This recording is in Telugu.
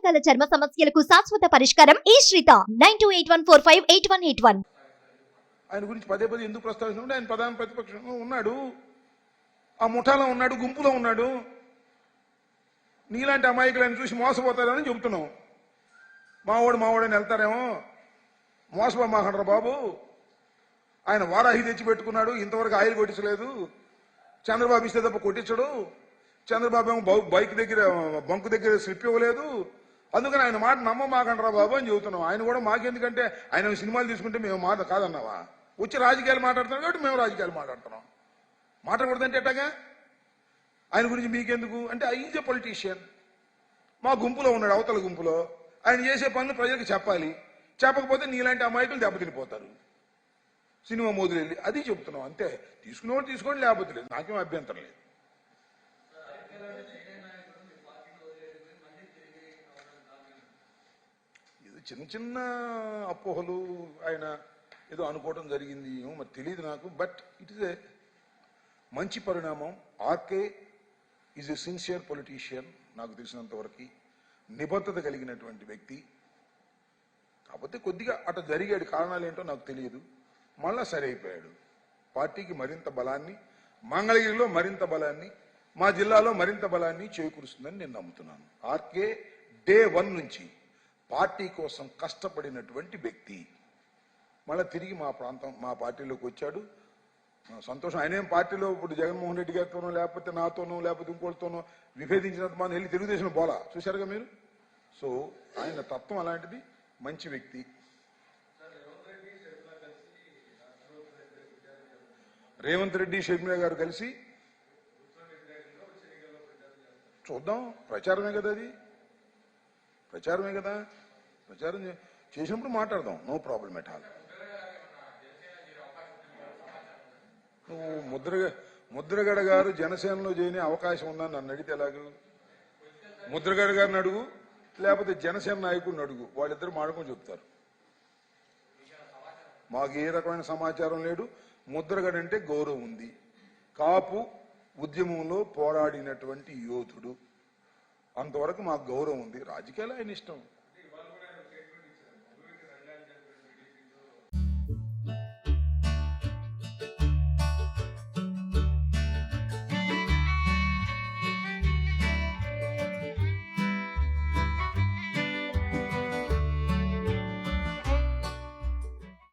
రకాల చర్మ సమస్యలకు శాశ్వత పరిష్కారం ఈ శ్రీత 9281458181. ఆయన గురించి పదే పదే ఎందుకు ప్రస్తావించినప్పుడు ఆయన ప్రధాన ప్రతిపక్షంలో ఉన్నాడు, ఆ ముఠాలో ఉన్నాడు, గుంపులో ఉన్నాడు. నీలాంటి అమాయకులను చూసి మోసపోతారని చెబుతున్నాం. మావాడని వెళ్తారేమో, మోసపోమాకండ్రా బాబు. ఆయన వారాహి తెచ్చి పెట్టుకున్నాడు, ఇంతవరకు ఆయిల్ కొట్టించలేదు. చంద్రబాబు ఇస్తే తప్ప కొట్టించడు. చంద్రబాబు ఏమో బైక్ దగ్గర బంకు దగ్గర స్లిప్ ఇవ్వలేదు. అందుకని ఆయన మాట నమ్మమాకండ్రా బాబు అని చెబుతున్నాం. ఆయన కూడా మాకెందుకంటే ఆయన సినిమాలు తీసుకుంటే మేము మాట కాదన్నావా? వచ్చి రాజకీయాలు మాట్లాడుతున్నాం కాబట్టి మేము రాజకీయాలు మాట్లాడుతున్నాం. మాట్లాడకూడదంటే ఎట్టగా? ఆయన గురించి మీకెందుకు అంటే ఈజ్ ఎ పొలిటీషియన్. మా గుంపులో ఉన్నాడు, అవతల గుంపులో. ఆయన చేసే పనులు ప్రజలకు చెప్పాలి. చెప్పకపోతే నీలాంటి అమాయకులు దెబ్బతినిపోతారు. సినిమా మోదులు వెళ్ళి అది చెప్తున్నాం అంతే. తీసుకునేవాడు తీసుకోండి, లేకపోతే లేదు, నాకేం అభ్యంతరం లేదు. ఇది చిన్న చిన్న అపోహలు ఆయన ఏదో అనుకోవడం జరిగింది, ఏమో మరి తెలియదు నాకు. బట్ ఇట్ ఇస్ ఏ మంచి పరిణామం. RK is a sincere politician, నాకు తెలిసినంత వరకు నిబద్ధత కలిగినటువంటి వ్యక్తి. కాకపోతే కొద్దిగా అటు జరిగాడు, కారణాలు ఏంటో నాకు తెలియదు. మళ్ళా సరి అయిపోయాడు. పార్టీకి మరింత బలాన్ని, మంగళగిరిలో మరింత బలాన్ని, మా జిల్లాలో మరింత బలాన్ని చేకూరుస్తుందని నేను నమ్ముతున్నాను. ఆర్కే డే 1 నుంచి పార్టీ కోసం కష్టపడినటువంటి వ్యక్తి మళ్ళీ తిరిగి మా పార్టీలోకి వచ్చాడు. సంతోషం. ఆయనేం పార్టీలో ఇప్పుడు జగన్మోహన్ రెడ్డి గారితోనో లేకపోతే నాతోనో లేకపోతే ఇంకోటితోనో విభేదించినంత మనం వెళ్ళి తెలుగుదేశం పోలా, చూశారుగా మీరు. సో ఆయన తత్వం అలాంటిది, మంచి వ్యక్తి. రేవంత్ రెడ్డి షర్మిల గారు కలిసి చూద్దాం. ప్రచారమే కదా అది, ప్రచారమే కదా. ప్రచారం చేసినప్పుడు మాట్లాడదాం, నో ప్రాబ్లం ఎట్ ఆల్. నువ్వు ముద్రగడ గారు జనసేనలో చేయని అవకాశం ఉందని నన్ను అడిగితే ఎలాగూ? ముద్రగడ గారిని అడుగు, లేకపోతే జనసేన నాయకుడిని అడుగు, వాళ్ళిద్దరు మాడుకొని చెప్తారు. మాకు ఏ రకమైన సమాచారం లేదు. ముద్రగడ అంటే గౌరవం ఉంది. కాపు ఉద్యమంలో పోరాడినటువంటి యోధుడు, అంతవరకు మాకు గౌరవం ఉంది. రాజకీయాలు ఆయన ఇష్టం.